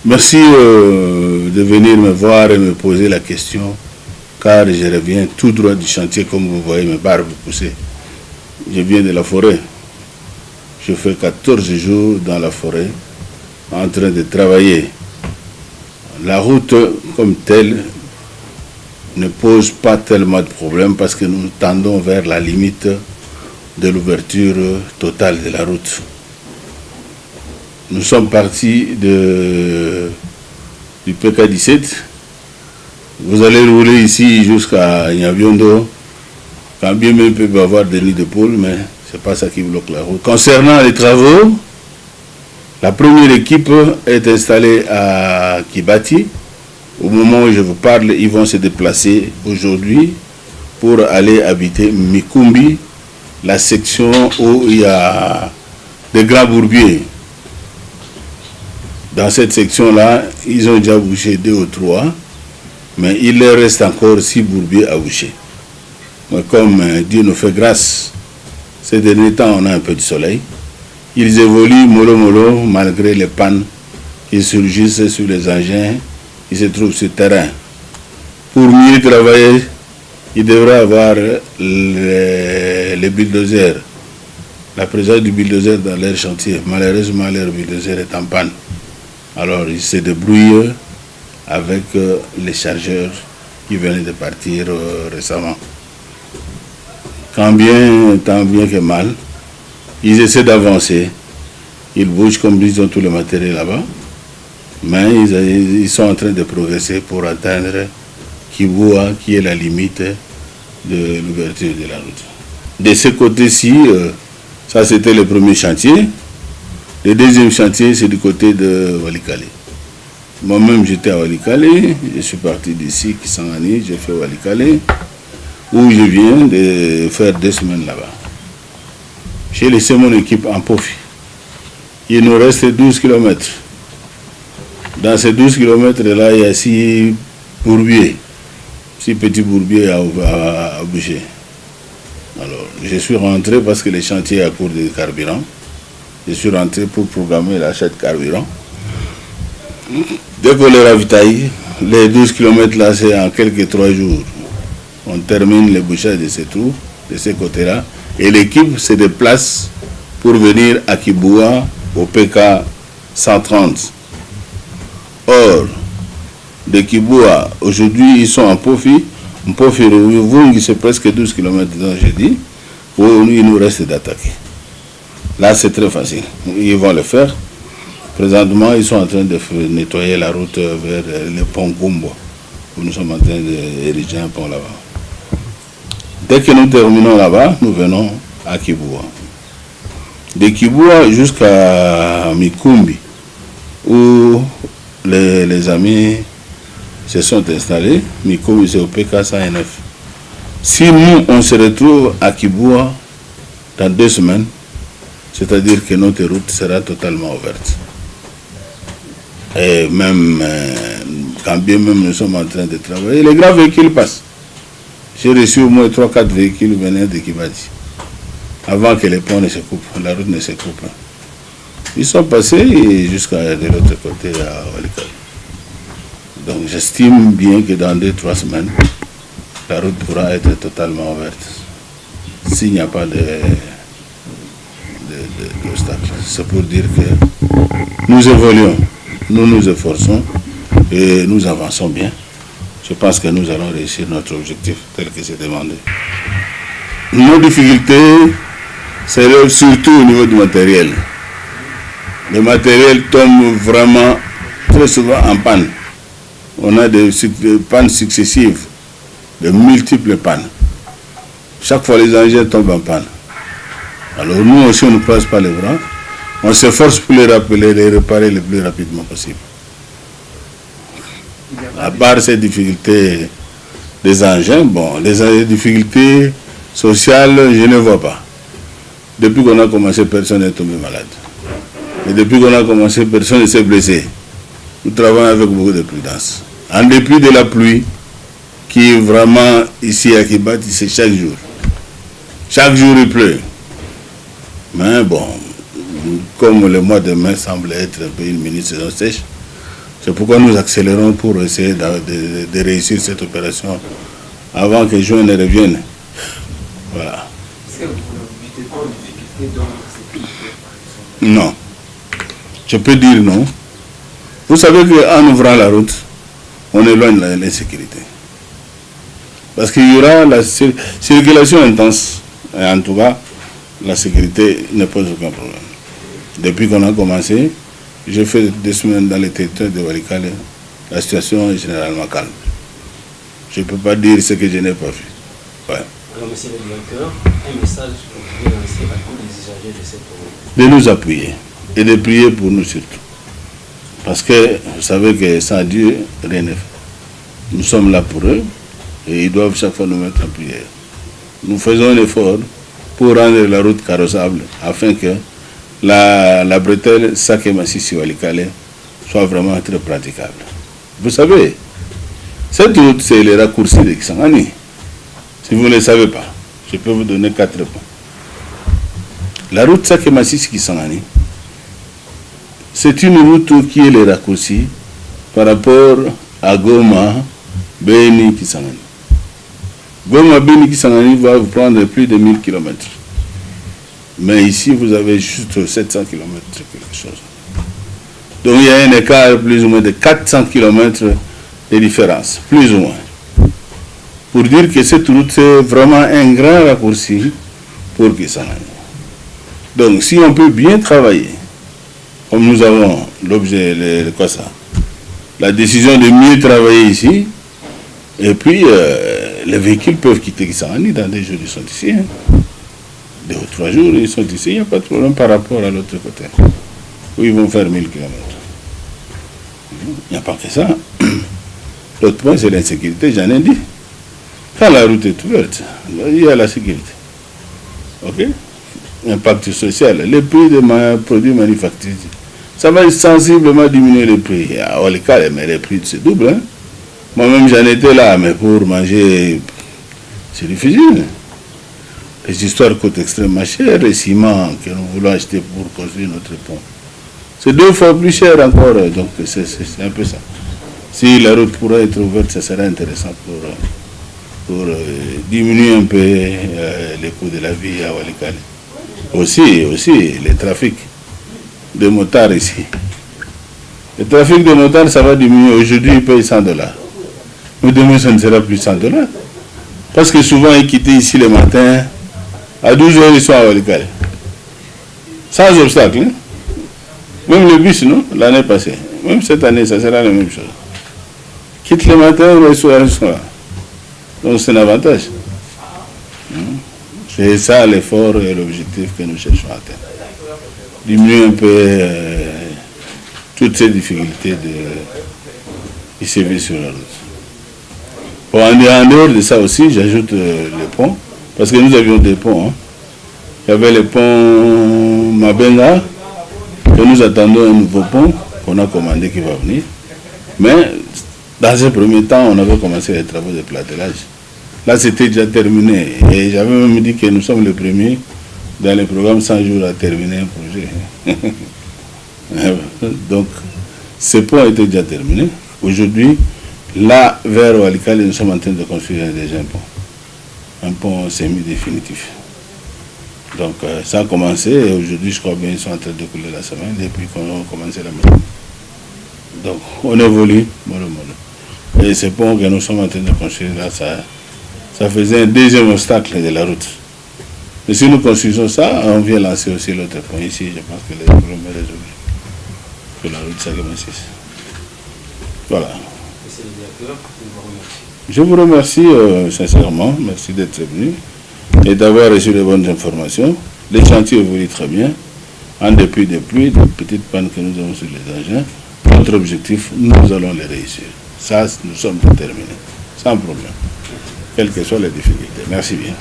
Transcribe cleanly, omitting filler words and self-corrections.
Merci de venir me voir et me poser la question, car je reviens tout droit du chantier, comme vous voyez mes barbes pousser. Je viens de la forêt. Je fais 14 jours dans la forêt, en train de travailler. La route comme telle ne pose pas tellement de problèmes parce que nous tendons vers la limite de l'ouverture totale de la route. Nous sommes partis du PK17. Vous allez rouler ici jusqu'à Nyabiondo. Quand bien même peut y avoir des nids de poules, mais ce n'est pas ça qui bloque la route. Concernant les travaux, la première équipe est installée à Kibati. Au moment où je vous parle, ils vont se déplacer aujourd'hui pour aller habiter Mikumbi, la section où il y a des grands bourbiers. Dans cette section-là, ils ont déjà bouché 2 ou 3, mais il leur reste encore 6 bourbiers à boucher. Mais comme Dieu nous fait grâce, ces derniers temps, on a un peu de soleil. Ils évoluent mollo malgré les pannes qui surgissent sur les engins qui se trouvent sur le terrain. Pour mieux travailler, il devra avoir les bulldozers, la présence du bulldozer dans leur chantier. Malheureusement, leur bulldozer est en panne. Alors, ils se débrouillent avec les chargeurs qui venaient de partir récemment. Tant bien que mal, ils essaient d'avancer. Ils bougent comme ils ont tout le matériel là-bas. Mais ils sont en train de progresser pour atteindre Kiboua, qui est la limite de l'ouverture de la route. De ce côté-ci, ça c'était le premier chantier. Le deuxième chantier, c'est du côté de Walikale. Moi-même, j'étais à Walikale. Je suis parti d'ici, Kisangani, j'ai fait Walikale, où je viens de faire 2 semaines là-bas. J'ai laissé mon équipe en Pofi. Il nous reste 12 km. Dans ces 12 km-là, il y a 6 bourbiers, 6 petits bourbiers à bouger. Alors, je suis rentré parce que le chantier est à court de carburant. Je suis rentré pour programmer l'achat de carburant. Dès qu'on les ravitaille, les 12 km là, c'est en quelques 3 jours. On termine le bouchage de ces trous, de ces côtés-là, et l'équipe se déplace pour venir à Kiboua, au PK 130. Or, de Kiboua, aujourd'hui, ils sont en Pofi. En Pofi, c'est presque 12 km, dont j'ai dit. Pour nous, il nous reste d'attaquer. Là, c'est très facile. Ils vont le faire. Présentement, ils sont en train de nettoyer la route vers le pont Gumbo, où nous sommes en train d'ériger un pont là-bas. Dès que nous terminons là-bas, nous venons à Kiboua. De Kiboua jusqu'à Mikumbi, où les amis se sont installés. Mikumbi, c'est au PK 109. Si nous, on se retrouve à Kiboua dans 2 semaines, c'est-à-dire que notre route sera totalement ouverte. Et même, quand bien même nous sommes en train de travailler, les grands véhicules passent. J'ai reçu au moins 3-4 véhicules venant de Kibati, avant que les ponts ne se coupent, la route ne se coupe. Ils sont passés jusqu'à de l'autre côté à Walikale. Donc j'estime bien que dans 2-3 semaines, la route pourra être totalement ouverte. S'il n'y a pas d'obstacles. C'est pour dire que nous évoluons, nous nous efforçons et nous avançons bien. Je pense que nous allons réussir notre objectif tel que c'est demandé. Nos difficultés seraient surtout au niveau du matériel. Le matériel tombe vraiment très souvent en panne. On a des pannes successives, de multiples pannes. Chaque fois les engins tombent en panne. Alors nous aussi on ne croise pas les bras. On s'efforce pour les réparer le plus rapidement possible. À part ces difficultés des engins, bon, les difficultés sociales, je ne vois pas. Depuis qu'on a commencé, personne n'est tombé malade. Et depuis qu'on a commencé, personne ne s'est blessé. Nous travaillons avec beaucoup de prudence. En dépit de la pluie, qui est vraiment ici à Kibati, c'est chaque jour. Chaque jour il pleut. Mais bon, comme le mois de mai semble être un peu une mini-saison sèche, C'est pourquoi nous accélérons pour essayer de réussir cette opération avant que juin ne revienne. Voilà. Est-ce que vous ne vivez pas une difficulté dans la sécurité, par exemple? Non. Je peux dire non. Vous savez qu'en ouvrant la route, on éloigne l'insécurité. Parce qu'il y aura la circulation intense. Et en tout cas, la sécurité ne pose aucun problème. Depuis qu'on a commencé, j'ai fait 2 semaines dans les territoires de Walikale. La situation est généralement calme. Je ne peux pas dire ce que je n'ai pas vu. Ouais. Alors, monsieur le directeur, un message que vous pouvez lancer à tous les usagers de cette route? De nous appuyer et de prier pour nous surtout. Parce que vous savez que sans Dieu, rien n'est fait. Nous sommes là pour eux et ils doivent chaque fois nous mettre en prière. Nous faisons un effort pour rendre la route carrossable afin que la bretelle Saké-Massissi-Walikale soit vraiment très praticable. Vous savez, cette route, c'est le raccourci de Kisangani. Si vous ne le savez pas, je peux vous donner 4 points. La route Saké-Massissi-Kisangani, c'est une route qui est le raccourci par rapport à Goma, Beni, Kisangani. Goma, Beni, Kisangani va vous prendre plus de 1000 km. Mais ici, vous avez juste 700 km, quelque chose. Donc il y a un écart plus ou moins de 400 km de différence, plus ou moins. Pour dire que cette route, c'est vraiment un grand raccourci pour Kisangani. Donc si on peut bien travailler, comme nous avons l'objet, la décision de mieux travailler ici, et puis les véhicules peuvent quitter Kisangani dans des jours, ils sont ici. 2 ou 3 jours, ils sont ici, il n'y a pas de problème par rapport à l'autre côté, où ils vont faire 1000 km. Il n'y a pas que ça. L'autre point, c'est l'insécurité, j'en ai dit. Quand la route est ouverte, il y a la sécurité. Ok? Impact social, les prix des produits manufacturiers, ça va sensiblement diminuer les prix. À Walikale, mais les prix se doublent. Hein? Moi-même, j'en étais là, mais pour manger, c'est difficile. Les histoires coûtent extrêmement cher, le ciment que nous voulons acheter pour construire notre pont. C'est 2 fois plus cher encore, donc c'est un peu ça. Si la route pourrait être ouverte, ça serait intéressant pour diminuer un peu les coûts de la vie à Walikale. Aussi, les trafics de motards ici. Le trafic de motards, ça va diminuer. Aujourd'hui, ils payent $100. Mais demain, ça ne sera plus $100. Parce que souvent, ils quittent ici le matin. À 12 heures, ils sont à Walikale. Sans obstacle. Hein? Même le bus, non? L'année passée. Même cette année, ça sera la même chose. Quitte le matin, le soir, ils sont là. Donc c'est un avantage. C'est ça l'effort et l'objectif que nous cherchons à atteindre. Diminuer un peu toutes ces difficultés de servir sur la route. Bon, en dehors de ça aussi, j'ajoute les ponts. Parce que nous avions des ponts. Hein. Il y avait le pont Mabenga, et nous attendons un nouveau pont qu'on a commandé qui va venir. Mais dans un premier temps, on avait commencé les travaux de platelage. Là, c'était déjà terminé. Et j'avais même dit que nous sommes les premiers dans le programme 100 jours à terminer un projet. Donc, ce pont était déjà terminé. Aujourd'hui, là, vers Walikale, nous sommes en train de construire déjà un pont. Un pont semi-définitif. Donc ça a commencé et aujourd'hui je crois bien ils sont en train de couler la semaine depuis qu'on a commencé la maison. Donc on évolue, et ce pont que nous sommes en train de construire là, ça faisait un deuxième obstacle de la route. Mais si nous construisons ça, on vient lancer aussi l'autre pont ici, je pense que les problèmes sont résolus. Que la route Saké-Massissi. Voilà. Monsieur le directeur, je vous remercie. Je vous remercie sincèrement, merci d'être venu et d'avoir reçu les bonnes informations. Les chantiers évoluent très bien, en dépit des pluies, des petites pannes que nous avons sur les engins. Notre objectif, nous allons les réussir. Ça, nous sommes déterminés, sans problème, quelles que soient les difficultés. Merci bien.